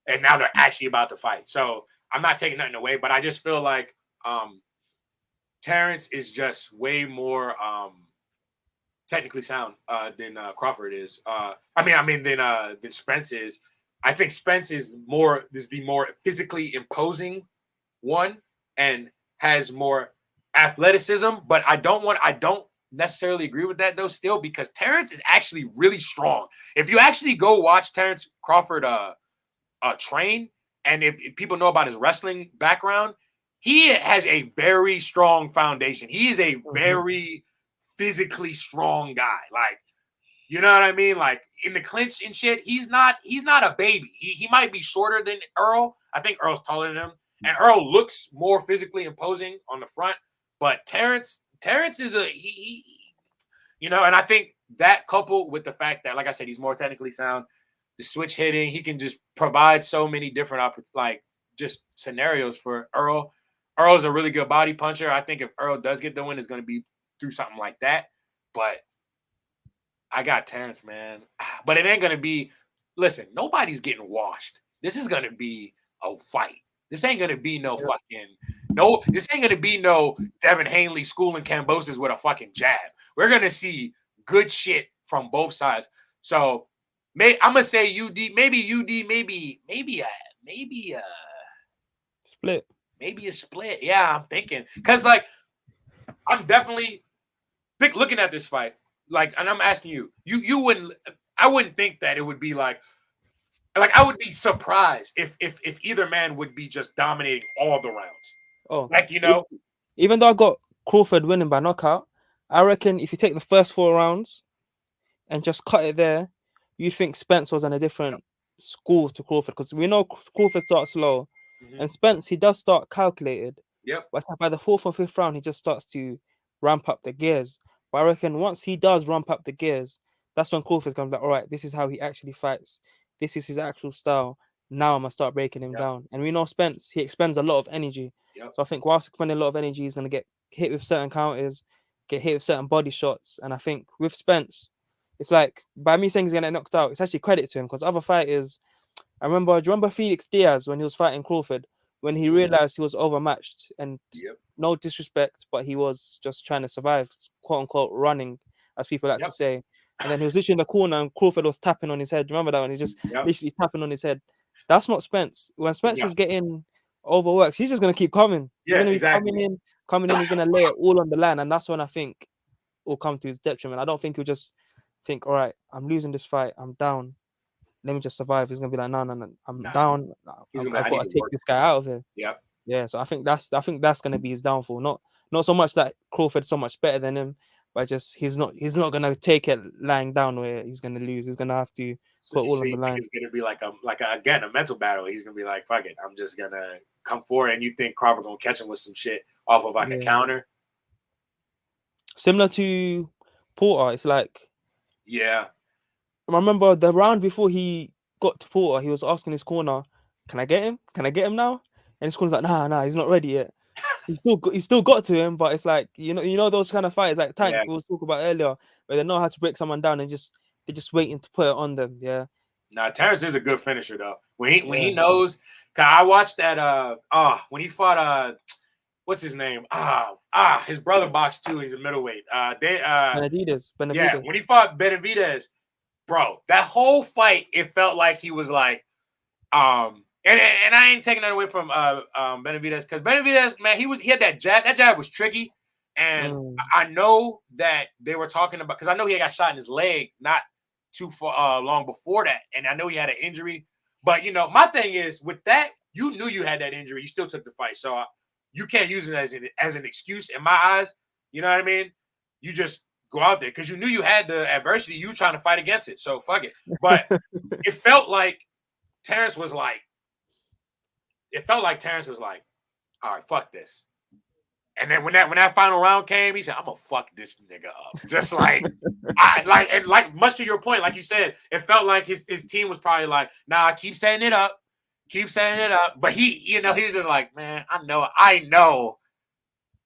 And now they're actually about to fight. So I'm not taking nothing away, but I just feel like Terrence is just way more technically sound than Crawford is. Than Spence is. I think Spence is the more physically imposing one and has more athleticism, but I don't necessarily agree with that though still, because Terrence is actually really strong. If you actually go watch Terrence Crawford train, and if people know about his wrestling background, he has a very strong foundation. He is a very physically strong guy. Like, you know what I mean? Like, in the clinch and shit, he's not a baby. He might be shorter than Earl. I think Earl's taller than him. And Earl looks more physically imposing on the front. But Terrence is he you know, and I think that coupled with the fact that, like I said, he's more technically sound, the switch hitting, he can just provide so many different just scenarios for Earl. Earl's a really good body puncher. I think if Earl does get the win, it's going to be through something like that. But I got Terrence, man. But it ain't going to be, listen, nobody's getting washed. This is going to be a fight. This ain't going to be this ain't going to be no Devin Hanley schooling Cambosis with a fucking jab. We're going to see good shit from both sides. So I'm going to say maybe a split. Maybe a split. Yeah, I'm thinking. Because, like, I'm definitely looking at this fight. Like, and I'm asking you wouldn't, I wouldn't think that it would be like I would be surprised if either man would be just dominating all the rounds. Oh, like, you know, even though I got Crawford winning by knockout, I reckon if you take the first 4 rounds and just cut it there, you think Spence was on a different school to Crawford, because we know Crawford starts slow, Mhm. And Spence, he does start calculated, Yep. but by the fourth or fifth round, he just starts to ramp up the gears. But I reckon once he does ramp up the gears, that's when Crawford's gonna be like, all right, this is how he actually fights. This is his actual style. Now I'm gonna start breaking him Yep. down. And we know Spence, he expends a lot of energy. Yep. So I think whilst expending a lot of energy, he's gonna get hit with certain counters, get hit with certain body shots. And I think with Spence, it's like by me saying he's gonna get knocked out, it's actually credit to him because other fighters. Do you remember Felix Diaz when he was fighting Crawford? When he Mhm. realized he was overmatched, and Yep. no disrespect, but he was just trying to survive, quote unquote, running, as people like to Yep. say. And then he was literally in the corner, and Crawford was tapping on his head. Remember that one? He's just Yep. literally tapping on his head. That's not Spence. When Spence Yeah. is getting overworked, he's just gonna keep coming. He's Yeah. gonna be Exactly. coming in. He's gonna lay it all on the line, and that's when I think it will come to his detriment. I don't think he'll just think, all right, I'm losing this fight, I'm down. Let me just survive. He's gonna be like, no, no, no, I'm Nah. down. He's gonna be I like, I need gotta to take work. this guy out of here. Yep. Yeah, so I think that's gonna be his downfall. Not so much that Crawford's so much better than him, but just he's not gonna take it lying down where he's gonna lose. He's gonna have to So put you all on see, the think line. it's gonna be again a mental battle. He's gonna be like, fuck it, I'm just gonna come forward, and you think Crawford gonna catch him with some shit off of like a Yeah. counter? Similar to Porter, it's like Yeah. I remember the round before he got to Porter, he was asking his corner, "Can I get him? Can I get him now?" And his corner's like, "Nah, he's not ready yet." He still got to him, but it's like you know those kind of fights like Yeah. Tank we was talking about earlier, where they know how to break someone down and they're just waiting to put it on them. Yeah, Now Terrence is a good finisher though. When yeah. he knows, 'cause I watched that when he fought what's his name? His brother boxed too. He's a middleweight. Yeah, Benavides. when he fought Benavidez, bro, that whole fight, it felt like he was like, and I ain't taking that away from Benavidez, because Benavidez, man, he had that jab. That jab was tricky. And Mm. I know that they were talking about, because I know he got shot in his leg not too far long before that. And I know he had an injury. But my thing is with that, you knew you had that injury. You still took the fight. So you can't use it as an excuse in my eyes. You know what I mean? You just go out there because you knew you had the adversity. You trying to fight against it. So fuck it. But it felt like Terrence was like, all right, fuck this. And then when that final round came, he said, "I'm gonna fuck this nigga up." Just like much to your point, like you said, it felt like his team was probably like, "Nah, keep setting it up, keep setting it up." But he was just like, "Man, I know,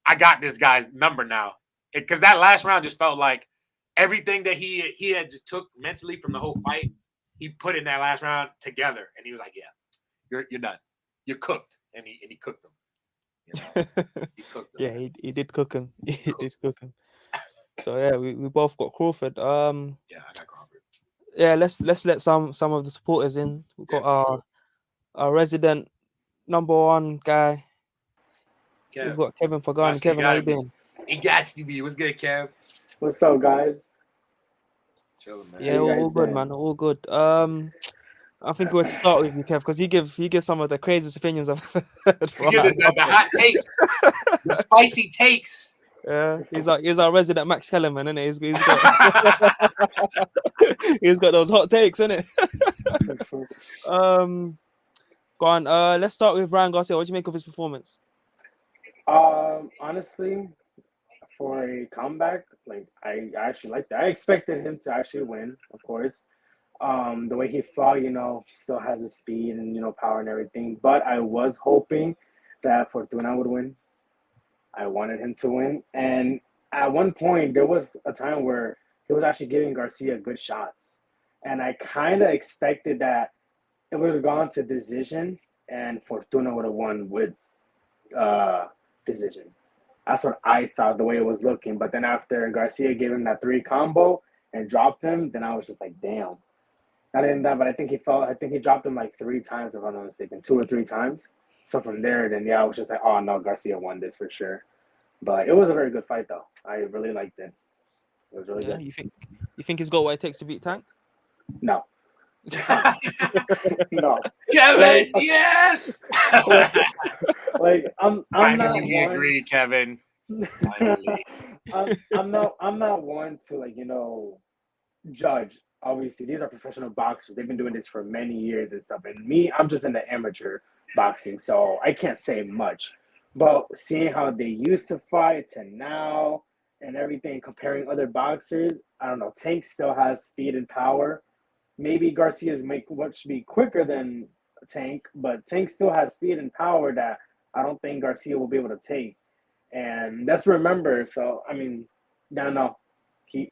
I got this guy's number now." Because that last round just felt like everything that he had just took mentally from the whole fight, he put in that last round together, and he was like, "Yeah, you're done, you're cooked," and he cooked them. He cooked them. Yeah, Man. he did cook him. He He cooked did cook him. So yeah, we both got Crawford. Yeah, I got Crawford. Yeah, let's let some of the supporters in. We've Yeah, got for sure. our resident number one guy. We've Kev, got Kevin Pagani. Boston, he Kevin, how got you to be. doing? He got to be. What's good, Kev? What's up, guys? Chilling, How Yeah, man. you all guys good, been? man. All good. I think we're to start with you, Kev, because you give some of the craziest opinions I've heard You for get the hot takes, the spicy takes. Yeah, he's our resident Max Kellerman, isn't he? He's got he's got those hot takes, isn't it? um, Go on. Let's start with Ryan Garcia. What do you make of his performance? Honestly, for a comeback, like I actually like that. I expected him to actually win, of course. The way he fought, still has the speed and power and everything. But I was hoping that Fortuna would win. I wanted him to win, and at one point there was a time where he was actually giving Garcia good shots, and I kind of expected that it would have gone to decision, and Fortuna would have won with uh, decision. That's what I thought the way it was looking. But then after Garcia gave him that three combo and dropped him, then I was just like, damn. Not even that, but I think he felt. I think he dropped him like three times, if I'm not mistaken, two or three times. So from there, then yeah, I was just like, oh no, Garcia won this for sure. But it was a very good fight, though. I really liked it. It was really Yeah, good. you think he's got what it takes to beat Tank? No, no. Kevin, Like, yes. like I'm not Finally, we one. agree, Kevin. Finally. I'm not one to judge. Obviously, these are professional boxers. They've been doing this for many years and stuff. And me, I'm just in the amateur boxing, so I can't say much. But seeing how they used to fight to now and everything, comparing other boxers, I don't know. Tank still has speed and power. Maybe Garcia's make what should be quicker than Tank, but Tank still has speed and power that I don't think Garcia will be able to take. And that's remember. So I mean, I don't know.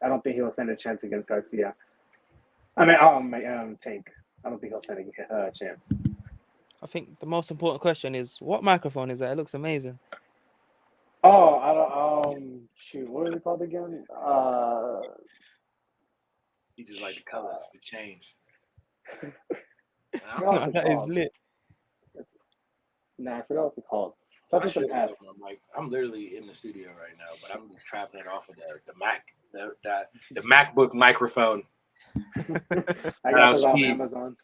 I don't think he'll stand a chance against Garcia. I mean, Tank. I don't think he'll stand a chance. I think the most important question is what microphone is that? It looks amazing. Oh, I don't. Shoot, what is it called again? He just like the colors, the change. That is lit. Nah, I forgot what it's called. Something with an F. I'm literally in the studio right now, but I'm just trapping it off of the MacBook microphone. I got those on Amazon.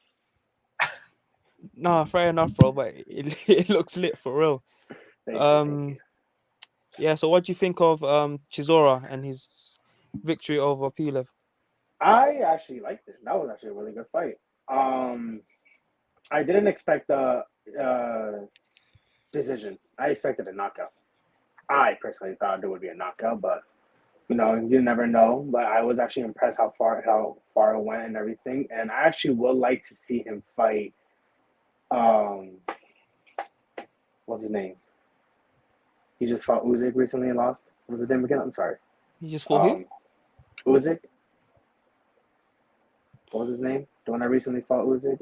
Nah, fair enough, bro. But it looks lit for real. Thank you. Yeah. So, what do you think of Chisora and his victory over Pulev? I actually liked it. That was actually a really good fight. I didn't expect the decision. I expected a knockout. I personally thought there would be a knockout, but you never know. But I was actually impressed how far it went and everything. And I actually would like to see him fight. What's his name? He just fought Usyk recently and lost. What's his name again? I'm sorry. He just fought who? Usyk. What was his name? The one that recently fought Usyk?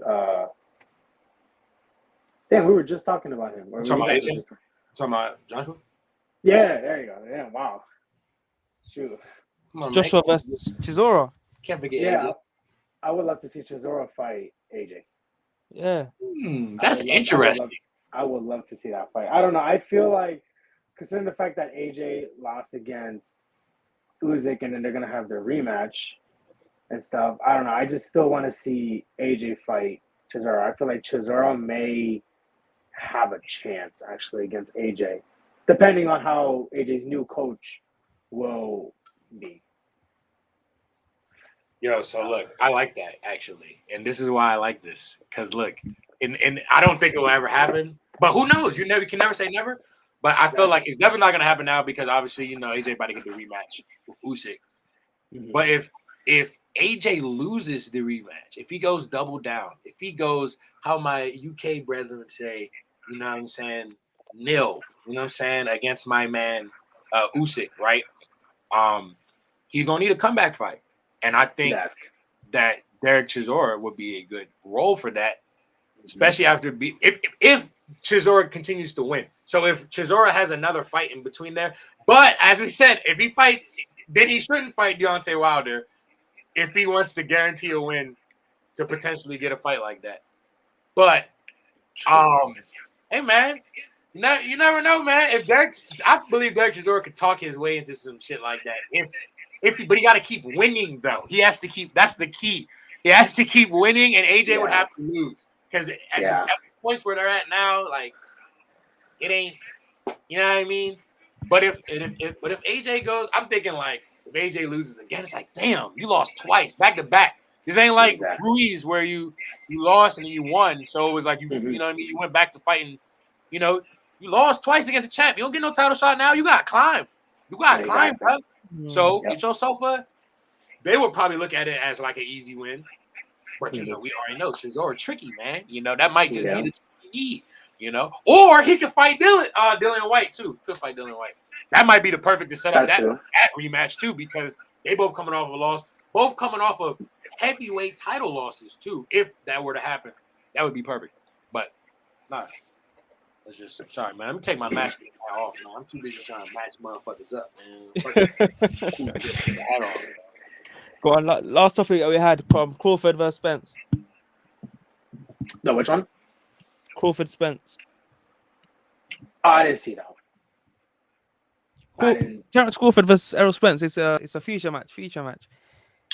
Damn, we were just talking about him. Talking about Joshua? Yeah, there you go. Yeah, wow. Shoot. On, Joshua versus Chisora. Can't forget AJ. I would love to see Chisora fight AJ. Yeah. That's interesting. I would love to see that fight. I don't know. I feel like, considering the fact that AJ lost against Usyk and then they're going to have their rematch and stuff, I don't know. I just still want to see AJ fight Chisora. I feel like Chisora may have a chance, actually, against AJ, depending on how AJ's new coach will be. Yo, so look, I like that, actually. And this is why I like this. Because, look, and I don't think it will ever happen. But who knows? You can never say never. But I feel like it's definitely not going to happen now because, obviously, AJ about to get the rematch with Usyk. Mm-hmm. But if AJ loses the rematch, if he goes double down, if he goes, how my UK brethren say, you know what I'm saying, nil, you know what I'm saying, against my man Usyk, right? He's going to need a comeback fight. And I think that Derek Chisora would be a good role for that, especially after if Chisora continues to win. So if Chisora has another fight in between there, but as we said, if he fight, then he shouldn't fight Deontay Wilder if he wants to guarantee a win to potentially get a fight like that. But hey man, you never know, man. I believe Derek Chisora could talk his way into some shit like that. But he got to keep winning though. He has to keep. That's the key. He has to keep winning, and AJ would have to lose because at the points where they're at now, like it ain't. You know what I mean? But if AJ goes, I'm thinking like if AJ loses again, it's like damn, you lost twice back to back. This ain't like Ruiz where you lost and then you won. So it was like you know what I mean. You went back to fighting. You lost twice against a champ. You don't get no title shot now. You got to climb. You got to climb, bro. So get yourself they would probably look at it as like an easy win. But we already know Chisora tricky, man. That might just be the key, Or he could fight Dillian White too. Could fight Dillian White. That might be the perfect to set up that rematch too, because they both coming off a loss, both coming off of heavyweight title losses too. If that were to happen, that would be perfect. But nah. Let's just sorry, man. Let me take my match off, man. I'm too busy trying to match motherfuckers up, man. Go on, last topic that we had from Crawford versus Spence. No, which one? Crawford Spence. Oh, I didn't see that one. Terrence Crawford versus Errol Spence. It's a future match.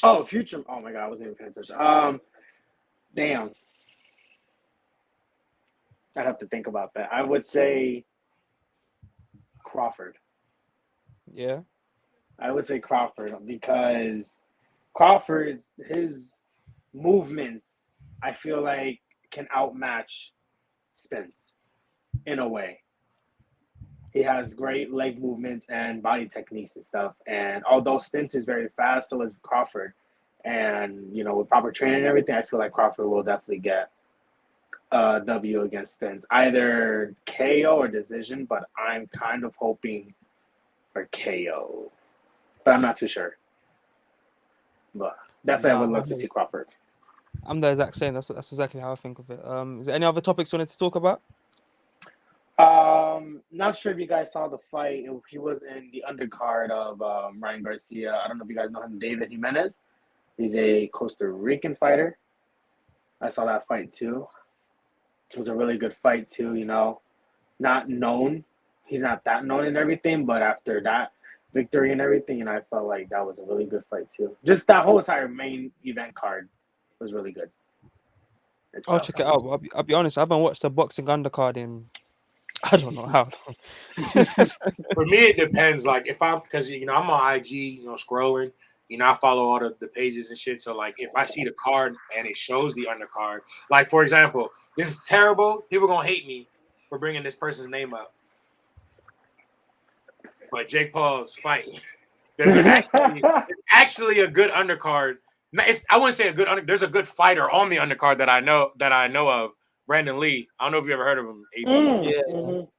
Oh, future. Oh my god, I wasn't even paying attention. Damn. I'd have to think about that. I would say Crawford. Yeah. I would say Crawford because his movements, I feel like, can outmatch Spence in a way. He has great leg movements and body techniques and stuff. And although Spence is very fast, so is Crawford. And with proper training and everything, I feel like Crawford will definitely get a W against Spence, either KO or decision. But I'm kind of hoping for KO, but I'm not too sure. But definitely, I would love to see Crawford. I'm the exact same. That's exactly how I think of it. Is there any other topics you wanted to talk about? Not sure if you guys saw the fight. He was in the undercard of Ryan Garcia. I don't know if you guys know him, David Jimenez. He's a Costa Rican fighter. I saw that fight too. It was a really good fight too. Not known. He's not that known and everything, but after that victory and everything, I felt like that was a really good fight too. Just that whole entire main event card was really good. I'll check it out. I'll be honest. I haven't watched the boxing undercard in I don't know how long. For me, it depends. Like if because I'm on IG, scrolling. I follow all the pages and shit. So like if I see the card and it shows the undercard, like for example, this is terrible. People gonna hate me for bringing this person's name up. But Jake Paul's fight. There's actually a good undercard. I wouldn't say a good there's a good fighter on the undercard that I know of. Brandon Lee. I don't know if you ever heard of him. Yeah.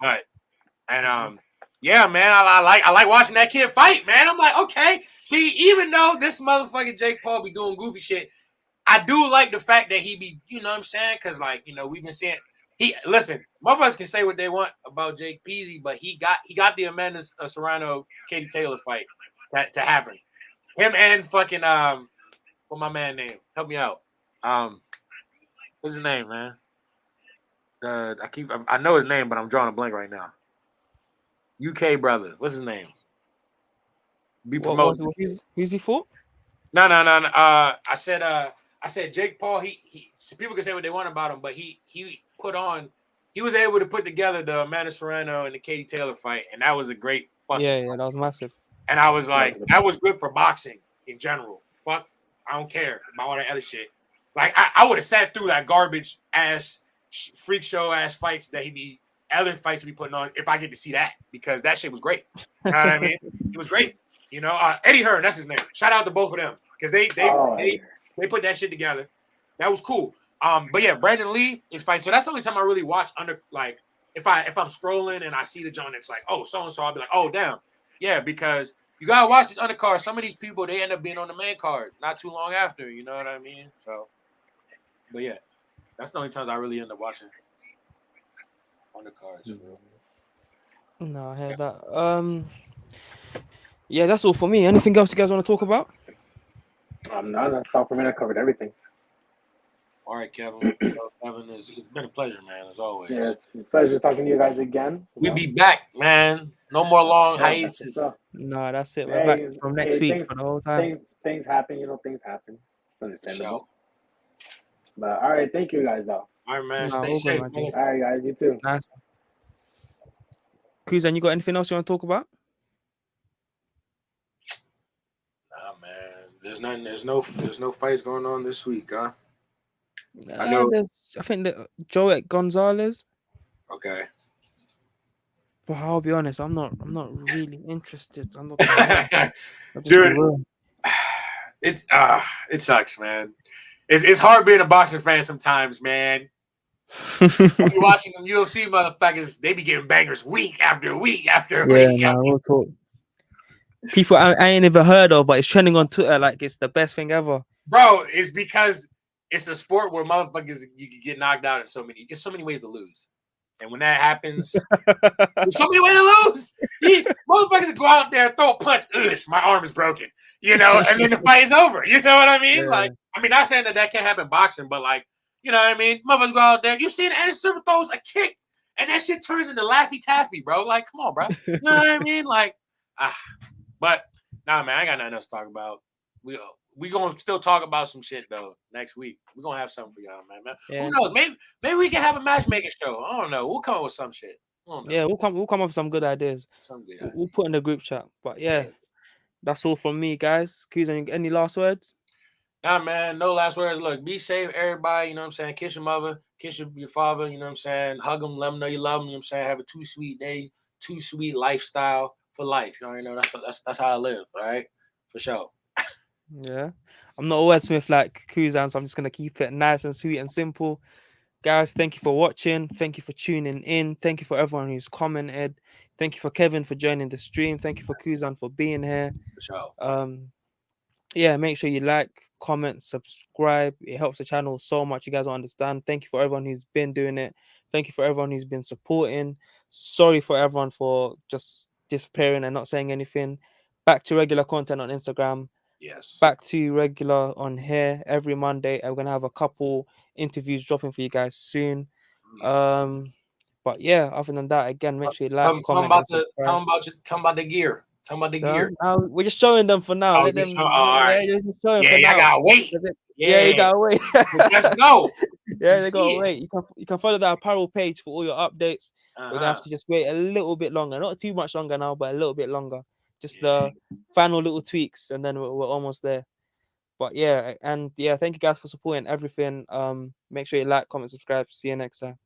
But yeah, man, I like watching that kid fight, man. I'm like, okay. See, even though this motherfucking Jake Paul be doing goofy shit, I do like the fact that he be, you know what I'm saying? Because we've been seeing listen, motherfuckers can say what they want about Jake Peasy, but he got the Amanda Serrano Katie Taylor fight to happen. Him and fucking what my man name? Help me out. What's his name, man? I know his name, but I'm drawing a blank right now. UK brother, what's his name? Be promoted. Who's he for? No. I said Jake Paul. He people can say what they want about him, but he was able to put together the Amanda Serrano and the Katie Taylor fight, and that was a great fucking fight. That was massive. And I was like, that was good for boxing in general. Fuck, I don't care about all that other shit. Like I would have sat through that garbage ass freak show ass fights that other fights be putting on if I get to see that, because that shit was great. You know what I mean? It was great. Eddie Hearn, that's his name. Shout out to both of them because they put that shit together. That was cool. But yeah, Brandon Lee is fighting. So that's the only time I really watch if I'm scrolling and I see the joint, it's like, oh, so and so, I'll be like, oh damn, yeah, because you gotta watch this undercard. Some of these people, they end up being on the main card not too long after. You know what I mean? So, but yeah, that's the only times I really end up watching undercards. Mm-hmm. No, I heard that. Yeah, that's all for me. Anything else you guys want to talk about? No, that's all for me. I covered everything. All right, Kevin. Kevin, it's been a pleasure, man, as always. Yes, it's a pleasure talking to you guys again. We'll be back, man. No more long hiatus. No, that's it. We're back from next week for the whole time. Things happen, things happen. Understandable. But all right, thank you guys, though. All right, man. Stay safe. All right, guys. You too. Nice. Kuzan, you got anything else you want to talk about? Nah, man. There's nothing. There's no fights going on this week, huh? I know. I think that Joet Gonzalez. Okay. But I'll be honest, I'm not really interested. I'm not. Dude, it sucks, man. It's hard being a boxing fan sometimes, man. You're watching them UFC motherfuckers, they be getting bangers week after week after week. Yeah, we'll talk. People I ain't ever heard of, but it's trending on Twitter like it's the best thing ever. Bro, it's because it's a sport where motherfuckers, you can get knocked out in so many ways to lose. And when that happens, there's so many ways to lose. Motherfuckers go out there, throw a punch, my arm is broken, and then the fight is over. You know what I mean? Yeah. Not saying that can't happen in boxing, but you know what I mean? Motherfuckers go out there, you see Anderson Silva throws a kick, and that shit turns into Laffy Taffy, bro. Like, come on, bro. You know what I mean? But nah, man, I ain't got nothing else to talk about. We gonna still talk about some shit though next week. We're gonna have something for y'all, man. Yeah. Who knows? Maybe we can have a matchmaking show. I don't know. We'll come up with some shit. Yeah, we'll come up with some good ideas. We'll put in the group chat. But yeah, that's all from me, guys. Kuzan, any last words? Nah, man, no last words. Look, be safe, everybody. You know what I'm saying? Kiss your mother, kiss your father. You know what I'm saying? Hug them, let them know you love them. You know what I'm saying? Have a too sweet day, too sweet lifestyle for life. You already know that's how I live. All right, for sure. Yeah. I'm not a wordsmith like Kuzan, so I'm just gonna keep it nice and sweet and simple. Guys, thank you for watching. Thank you for tuning in. Thank you for everyone who's commented. Thank you for Kevin for joining the stream. Thank you for Kuzan for being here. For sure. Yeah, make sure you like, comment, subscribe. It helps the channel so much. You guys don't understand. Thank you for everyone who's been doing it. Thank you for everyone who's been supporting. Sorry for everyone for just disappearing and not saying anything. Back to regular content on Instagram. Yes. Back to regular on here every Monday. And we're gonna have a couple interviews dropping for you guys soon. But yeah, other than that, again, make sure you like, Tell them comment, and about subscribe. tell them about the gear. Tell them about the gear. Now we're just showing them for now. Oh, Let just them. show, all right. Yeah, just showing Yeah, for I now. gotta wait. Yeah, you Yeah. gotta wait. Just know. Yeah, You they see gotta it. wait. You can follow that apparel page for all your updates. We're gonna have Uh-huh. to just wait a little bit longer, not too much longer now, but a little bit longer. Just Yeah. the final little tweaks, and then we're almost there. But yeah, and yeah, thank you guys for supporting everything. Make sure you like, comment, subscribe. See you next time.